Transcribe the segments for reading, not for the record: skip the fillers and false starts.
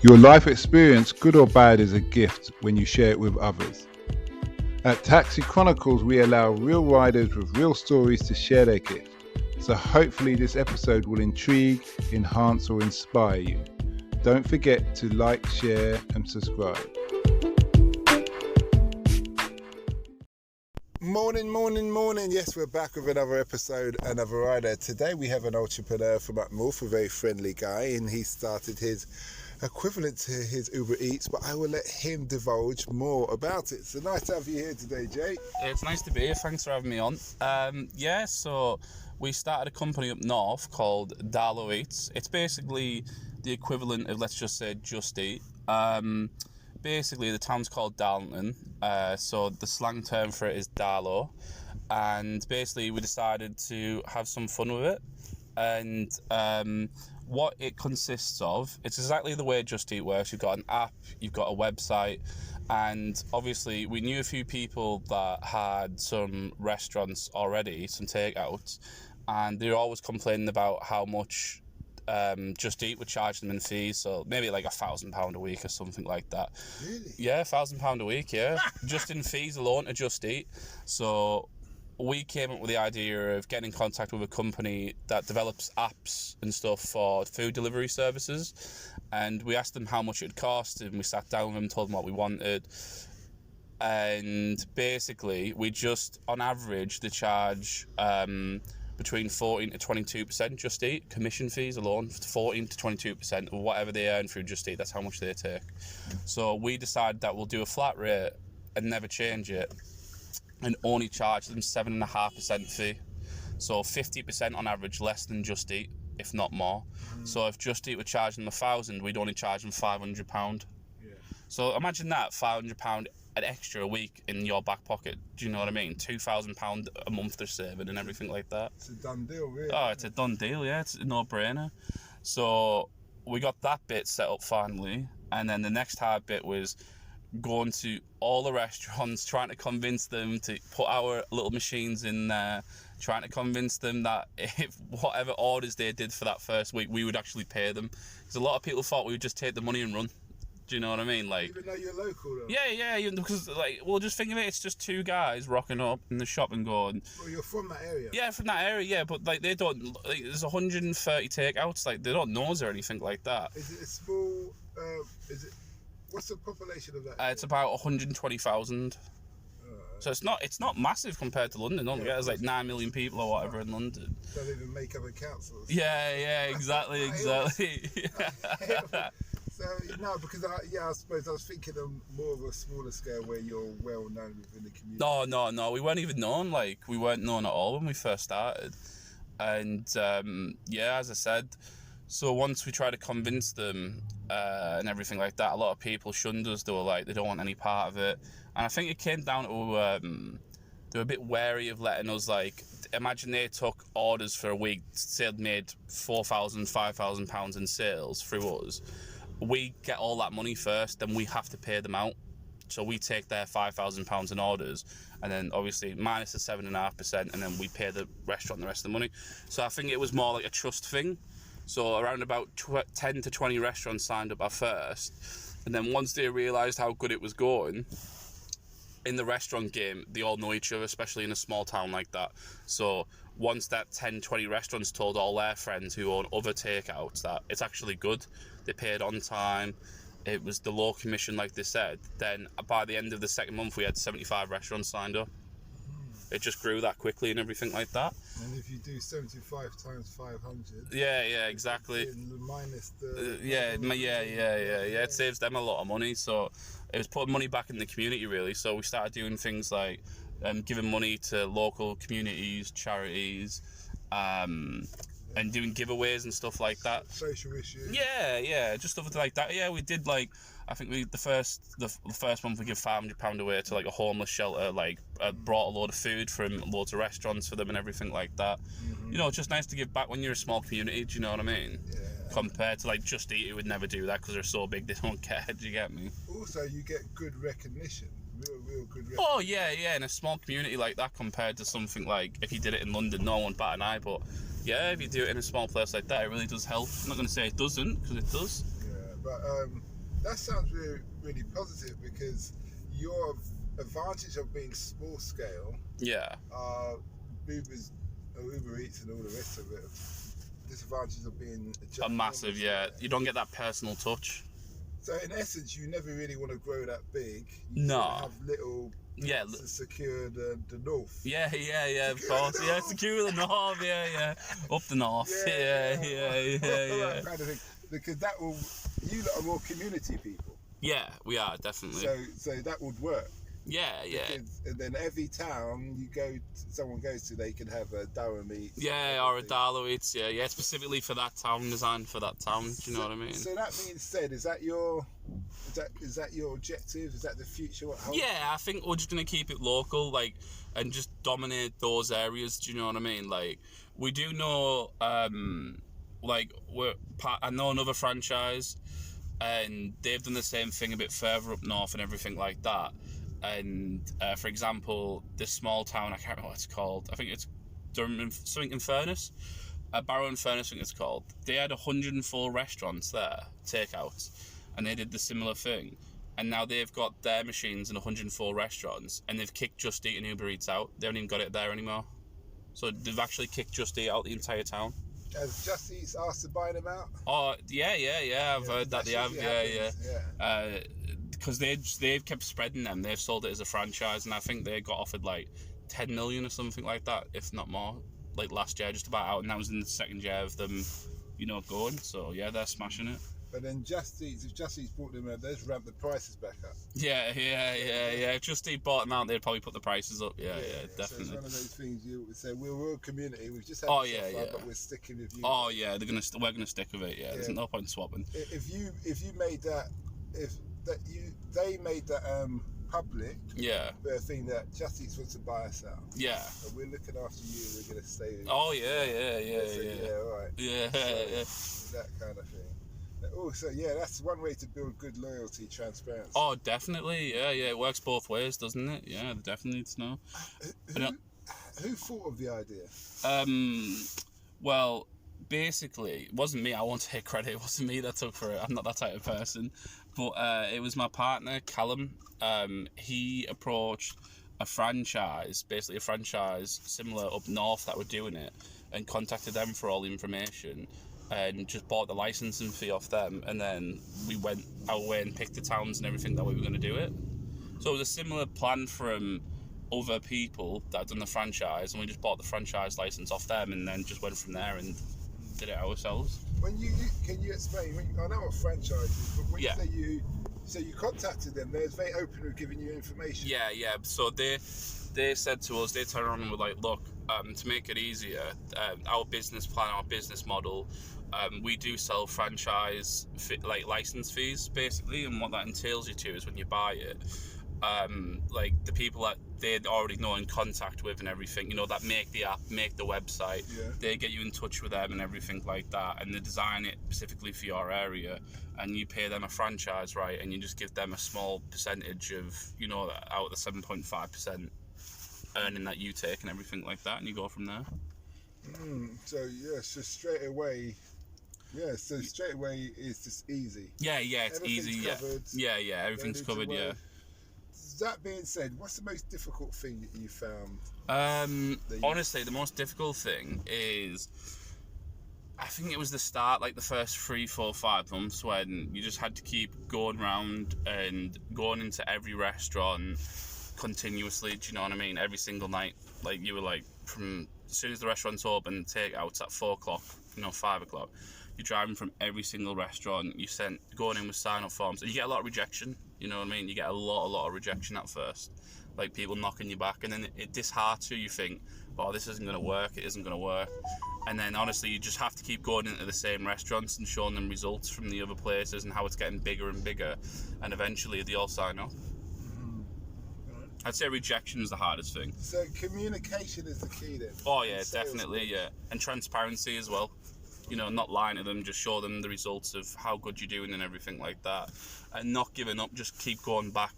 Your life experience, good or bad, is a gift when you share it with others. At Taxi Chronicles, we allow real riders with real stories to share their gift. So hopefully this episode will intrigue, enhance or inspire you. Don't forget to like, share and subscribe. Morning. Yes, we're back with another episode, another rider. Today we have an entrepreneur from up north, a very friendly guy, and he started his equivalent to his Uber Eats, but I will let him divulge more about it. So nice to have you here today, Jake. It's nice to be here. Thanks for having me on. So we started a company up north called Darlo Eats. It's basically the equivalent of, let's just say, Just Eat. Basically, the town's called Darlington, so the slang term for it is Darlo, and basically we decided to have some fun with it, and what it consists of, it's exactly the way Just Eat works. You've got an app, you've got a website, and obviously we knew a few people that had some restaurants already, some takeouts, and they were always complaining about how much Just Eat would charge them in fees, so maybe like £1,000 a week or something like that. Really? Yeah, £1,000 a week, yeah. Just in fees alone to Just Eat. So we came up with the idea of getting in contact with a company that develops apps and stuff for food delivery services, and we asked them how much it would cost, and we sat down with them, told them what we wanted, and basically we just, on average, they charge between 14 to 22% Just Eat commission fees alone. 14 to 22% of whatever they earn through Just Eat, that's how much they take. So we decided that we'll do a flat rate and never change it, and only charge them 7.5% fee. So 50% on average less than Just Eat, if not more. So if Just Eat were charging them £1,000, we'd only charge them £500. Yeah. So imagine that, £500 an extra a week in your back pocket. Do you know what I mean? £2,000 a month they're saving and everything like that. It's a done deal, really. Oh, it's a done deal, yeah. It's a no-brainer. So we got that bit set up finally, and then the next hard bit was going to all the restaurants, trying to convince them to put our little machines in there, trying to convince them that if whatever orders they did for that first week, we would actually pay them. Because a lot of people thought we would just take the money and run. Do you know what I mean? Like, even though you're local, though. Yeah, because like, well, just think of it. It's just two guys rocking up in the shop and going. Well, you're from that area. Yeah, from that area. Yeah, but like they don't. Like, there's 130 takeouts. Like they don't know us or anything like that. Is it a small? What's the population of that? It's about 120,000. So it's not massive compared to London. Don't forget, there's like 9 million people or whatever in London. Don't even make other councils. Yeah, exactly. So no, because I suppose I was thinking of more of a smaller scale where you're well known within the community. No, we weren't even known. Like, we weren't known at all when we first started. And as I said, so once we tried to convince them and everything like that, a lot of people shunned us. They were like, they don't want any part of it. And I think it came down to they were a bit wary of letting us, like, imagine they took orders for a week, say they'd made £4,000, £5,000 in sales through us. We get all that money first, then we have to pay them out. So we take their £5,000 in orders, and then obviously minus the 7.5%, and then we pay the restaurant the rest of the money. So I think it was more like a trust thing. So around about 10 to 20 restaurants signed up at first, and then once they realised how good it was going, in the restaurant game, they all know each other, especially in a small town like that. So once that 10, 20 restaurants told all their friends who own other takeouts that it's actually good, they paid on time, it was the low commission like they said, then by the end of the second month we had 75 restaurants signed up. It just grew that quickly and everything like that. And if you do 75 times 500... Yeah, exactly. Minus the... It saves them a lot of money. So it was putting money back in the community, really. So we started doing things like giving money to local communities, charities, and doing giveaways and stuff like that. Social issues. Yeah, just stuff like that. Yeah, we did, like, I think the first month we gave £500 away to like a homeless shelter, like brought a load of food from loads of restaurants for them and everything like that. Mm-hmm. You know, it's just nice to give back when you're a small community, do you know what I mean? Yeah. Compared to like Just Eat, who would never do that because they're so big they don't care, do you get me? Also, you get good recognition. Real good recognition. Oh yeah, in a small community like that compared to something like if you did it in London, no one bat an eye, but yeah, if you do it in a small place like that, it really does help. I'm not going to say it doesn't, because it does. Yeah, but that sounds really, really positive, because your advantage of being small scale, Yeah. Uber Eats and all the rest of it, disadvantages of being A massive, yeah. You don't get that personal touch. So in essence, you never really want to grow that big. No. Sort of have little Yeah. to secure the north. Yeah, of course. Yeah, secure the north, yeah. Up the north. Yeah. That kind of thing. Because that will, you lot are more community people. Yeah, we are, definitely. So that would work. Yeah. Because, and then every town someone goes to, they can have a Darlo meat. Yeah, or a Darlo eats, yeah, specifically for that town, designed for that town, do you know what I mean? So that being said, is that your objective? Is that the future? Yeah, I think we're just going to keep it local, like, and just dominate those areas, do you know what I mean? Like, we do know, like, I know another franchise, and they've done the same thing a bit further up north and everything like that. And for example, this small town, I can't remember what it's called. I think it's something Infernus, Barrow Infernus, I think it's called. They had 104 restaurants there, takeouts, and they did the similar thing. And now they've got their machines in 104 restaurants, and they've kicked Just Eat and Uber Eats out. They haven't even got it there anymore. So they've actually kicked Just Eat out the entire town. Has Just Eat's asked to buy them out? Oh yeah. I've heard that they have. Yeah. Because they've kept spreading them. They've sold it as a franchise, and I think they got offered like 10 million or something like that, if not more, like last year, just about out, and that was in the second year of them, going. So yeah, they're smashing it. But then if Just Eat's bought them out, they've ramped the prices back up. Yeah. If Just Eat bought them out, they'd probably put the prices up. Yeah, definitely. So it's one of those things you would say, we're a community, we've just had but we're sticking with you. Oh yeah, we're gonna stick with it. Yeah, there's no point in swapping. If you made that, they made that public, but a thing that Just Eats wants to buy us out. Yeah. And we're looking after you. We're gonna stay with you. Oh yeah. All right. Yeah. So, that kind of thing. Also, that's one way to build good loyalty, transparency. Oh, definitely. Yeah. It works both ways, doesn't it? Yeah, they definitely need to know. Who thought of the idea? Well, basically, it wasn't me. I won't take credit. It wasn't me that took for it. I'm not that type of person. But it was my partner, Callum. He approached a franchise similar up north that were doing it, and contacted them for all the information, and just bought the licensing fee off them, and then we went our way and picked the towns and everything that we were going to do it. So it was a similar plan from other people that had done the franchise, and we just bought the franchise license off them, and then just went from there and did it ourselves. Can you explain? I know what franchise is, but when you say you contacted them, they're very open with giving you information. Yeah. So they said to us, they turned around and were like, look, to make it easier, our business plan, our business model, we do sell franchise license fees basically, and what that entails you to is when you buy it, like the people that they already know in contact with and everything, that make the app, make the website, they get you in touch with them and everything like that, and they design it specifically for your area, and you pay them a franchise, right, and you just give them a small percentage of, out of the 7.5% earning that you take and everything like that, and you go from there. So straight away it's just easy. Yeah, it's easy. Covered, yeah, everything's covered. Yeah. That being said, what's the most difficult thing that you found? Honestly, the most difficult thing is, I think it was the start, like the first 3, 4, 5 months, when you just had to keep going around and going into every restaurant continuously. Do you know what I mean? Every single night, like you were like, from as soon as the restaurant's open, takeouts at 4 o'clock, 5 o'clock. You're driving from every single restaurant. Going in with sign-up forms. And you get a lot of rejection. You know what I mean? You get a lot of rejection at first. Like people knocking you back. And then it disheartens you. You think, oh, this isn't going to work. It isn't going to work. And then honestly, you just have to keep going into the same restaurants and showing them results from the other places and how it's getting bigger and bigger. And eventually they all sign up. I'd say rejection is the hardest thing. So communication is the key then? Oh yeah, definitely, yeah. And transparency as well. Not lying to them, just show them the results of how good you're doing and everything like that. And not giving up, just keep going back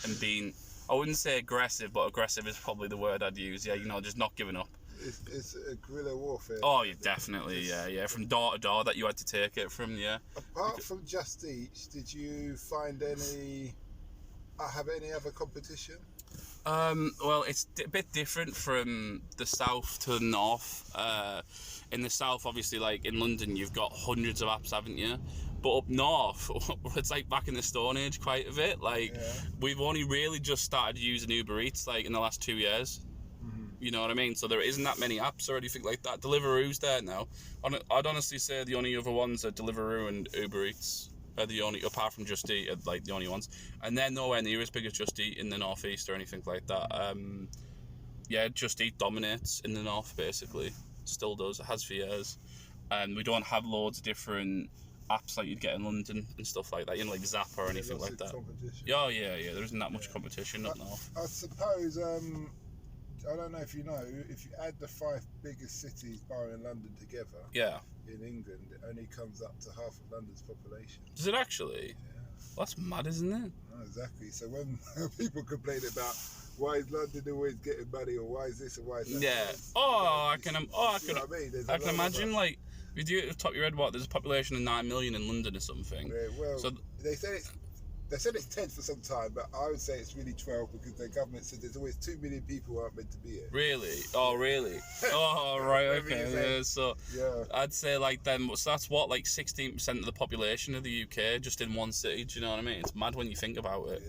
and being, I wouldn't say aggressive, but aggressive is probably the word I'd use. Yeah, just not giving up. it's a guerrilla warfare. Oh, yeah, definitely, yeah. From door to door that you had to take it from, yeah. Apart from Just Eat, did you find have any other competition? Well, it's a bit different from the south to the north. In the south, obviously, like in London, you've got hundreds of apps, haven't you? But up north, it's like back in the Stone Age quite a bit. Like, we've only really just started using Uber Eats, like, in the last 2 years. You know what I mean? So there isn't that many apps or anything like that. Deliveroo's there now. I'd honestly say the only other ones are Deliveroo and Uber Eats. Are the only, apart from Just Eat, are like the only ones, and they're nowhere near as big as Just Eat in the northeast or anything like that. Just Eat dominates in the north, basically. Still does. It has for years, and we don't have loads of different apps like you'd get in London and stuff like that. You know, like Zap or anything like that. Yeah. There isn't that much competition up north. I suppose. I don't know if you know, if you add the 5 biggest cities, barring London, together, in England, it only comes up to half of London's population. Does it actually? Yeah. Well, that's mad, isn't it? No, exactly. So when people complain about why is London always getting money, or why is this, or why is that? Yeah. I can imagine, like, if you do it at the top of your head, there's a population of 9 million in London or something. Yeah, well, so they said it's 10 for some time, but I would say it's really 12 because the government said there's always 2 million people who aren't meant to be here. Really? Oh, really? Oh, right, okay. I'd say like then, so that's what, like 16% of the population of the UK just in one city, do you know what I mean? It's mad when you think about it.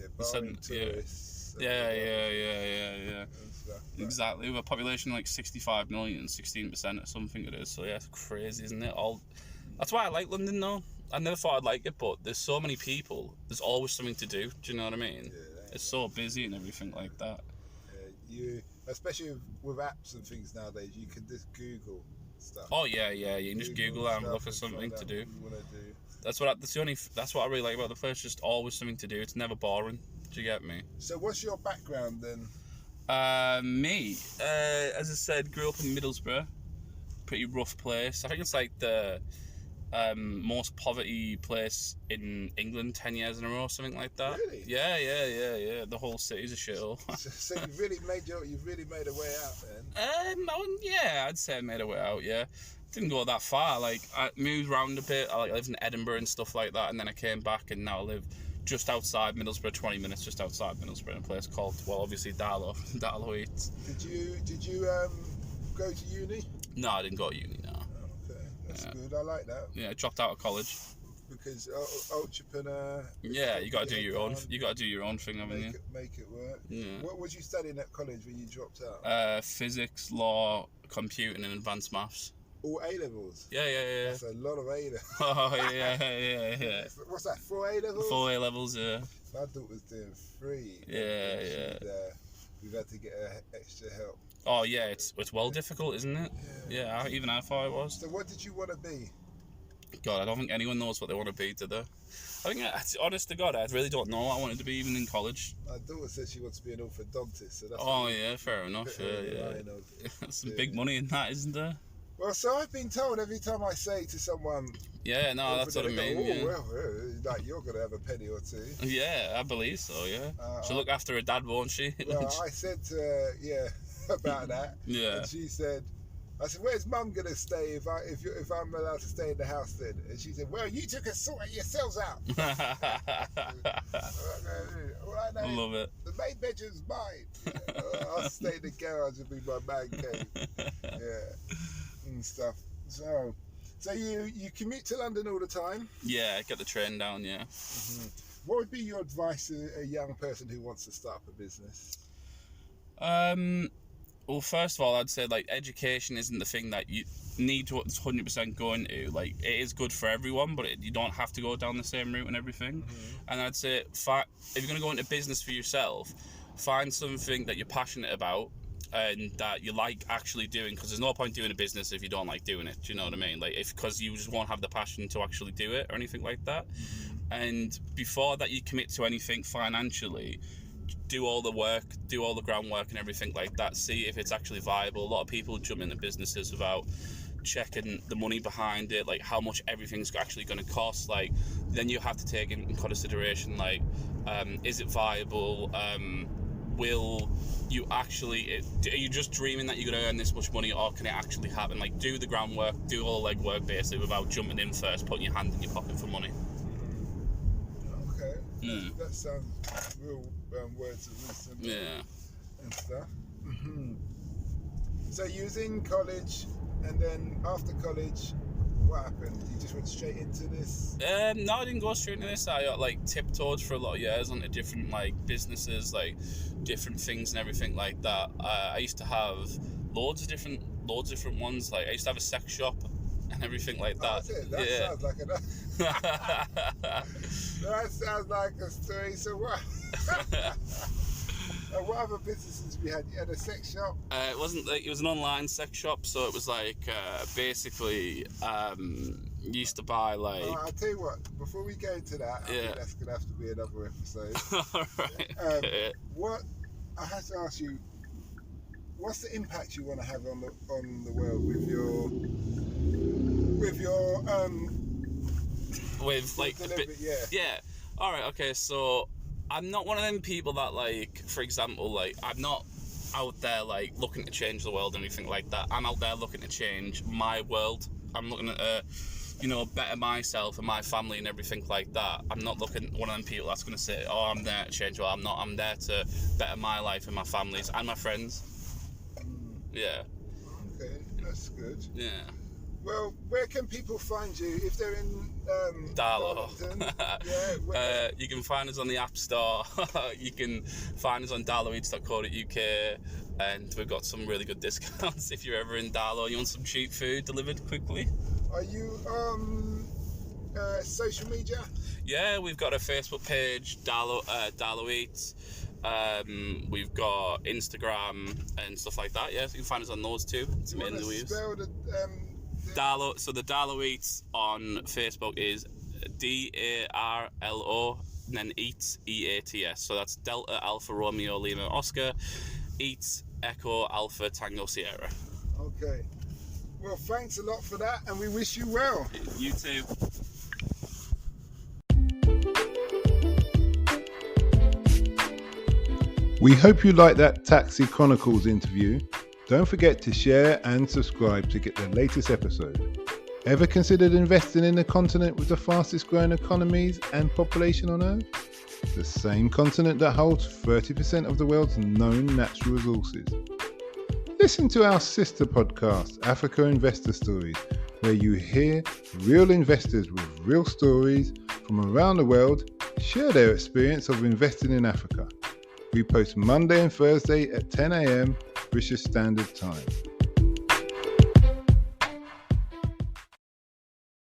Yeah. Exactly. With a population like 65 million, 16% or something it is. So yeah, it's crazy, isn't it? That's why I like London though. I never thought I'd like it, but there's so many people. There's always something to do. Do you know what I mean? Yeah, it's so busy and everything like that. You, especially with apps and things nowadays, you can just Google stuff. Oh yeah. You can just Google that and look for something to do. That's what I really like about the place. Just always something to do. It's never boring. Do you get me? So what's your background then? Me, as I said, grew up in Middlesbrough. Pretty rough place. I think it's like the most poverty place in England 10 years in a row, something like that. Really? Yeah. The whole city's a shithole. So you've really made a way out then? I'd say I made a way out, yeah. Didn't go that far. Like, I moved around a bit. I lived in Edinburgh and stuff like that, and then I came back and now I live just outside Middlesbrough, 20 minutes just outside Middlesbrough, in a place called, obviously Darlo. Darlo eats. Did you go to uni? No, I didn't go to uni, no. That's good. I like that. Yeah, I dropped out of college. Because entrepreneur. Yeah, you got to do your own. You got to do your own thing, haven't you? Make it work. Yeah. What was you studying at college when you dropped out? Physics, law, computing, and advanced maths. All A levels. Yeah. That's a lot of A levels. Oh yeah. What's that? 4 A levels. 4 A levels, yeah. My daughter was doing 3. Yeah. We've had to get extra help. Oh yeah, it's well difficult, isn't it? Yeah. Even I thought it was. So what did you want to be? God, I don't think anyone knows what they want to be, do they? I think, honest to God, I really don't know what I wanted to be even in college. My daughter said she wants to be an orthodontist. So that's yeah, fair enough. Yeah. There's some big money in that, isn't there? Well, so I've been told every time I say to someone... Yeah, no, that's what I mean. Well, like you're going to have a penny or two. Yeah, I believe so, yeah. She'll look after her dad, won't she? Well, I said to her, about that. Yeah. And she said, I said, where's Mum going to stay if I'm allowed to stay in the house then? And she said, well, you took a sort of yourselves out. All I know, love it. The main bedroom's mine. I'll stay in the garage and be my man cave. Yeah. And stuff. So you commute to London all the time? Yeah, get the train down, yeah. Mm-hmm. What would be your advice to a young person who wants to start up a business? Well, first of all, I'd say, like, education isn't the thing that you need to 100% go into. Like, it is good for everyone, but you don't have to go down the same route and everything. Mm-hmm. And I'd say, if you're going to go into business for yourself, find something that you're passionate about and that you like actually doing, because there's no point doing a business if you don't like doing it. Do you know what I mean? Like, because you just won't have the passion to actually do it or anything like that. Mm-hmm. And before that you commit to anything financially, do all the work, do all the groundwork and everything like that. See if it's actually viable. A lot of people jump into businesses without checking the money behind it, like how much everything's actually going to cost. Like, then you have to take in consideration, like, is it viable? will you actually, are you just dreaming that you're going to earn this much money, or can it actually happen? Like, do the groundwork, do all the legwork basically without jumping in first, putting your hand in your pocket for money. Okay. That sounds real words of wisdom. Yeah. And stuff. So you was in college, and then after college, what happened? You just went straight into this? No, I didn't go straight into this. I got like tiptoed for a lot of years onto different like businesses, like different things and everything like that. I used to have loads of different ones. Like I used to have a sex shop and everything like that. Oh, that's it. That sounds like that sounds like a story. So what? What other businesses we had? You had a sex shop? It wasn't like, it was an online sex shop, so it was like basically used to buy like. I'll tell you what. Before we go into that, I think that's gonna have to be another episode. Alright. What I have to ask you, what's the impact you want to have on the world with your like delivery? Yeah. All right. Okay. So I'm not one of them people that, like, for example, like, I'm not out there like looking to change the world or anything like that. I'm out there looking to change my world. I'm looking at better myself and my family and everything like that. I'm not looking one of them people that's going to say, oh, I'm there to change the world. I'm not. I'm there to better my life and my family's and my friends. Yeah. Okay, that's good. Yeah. Well, where can people find you if they're in Darlo? Yeah. You can find us on the App Store. You can find us on darloeatsuk, and we've got some really good discounts if you're ever in Darlo. You want some cheap food delivered quickly? Are you social media? Yeah, we've got a Facebook page, Darlo Eats. We've got Instagram and stuff like that. Yeah, so you can find us on those too. It's mainly we use. Darlo. So the Darlo Eats on Facebook is DARLO and then Eats EATS. So that's Delta Alpha Romeo Lima Oscar Eats Echo Alpha Tango Sierra. Okay. Well, thanks a lot for that, and we wish you well. You too. We hope you liked that Taxi Chronicles interview. Don't forget to share and subscribe to get the latest episode. Ever considered investing in the continent with the fastest growing economies and population on Earth? The same continent that holds 30% of the world's known natural resources. Listen to our sister podcast, Africa Investor Stories, where you hear real investors with real stories from around the world share their experience of investing in Africa. We post Monday and Thursday at 10 a.m. British Standard Time.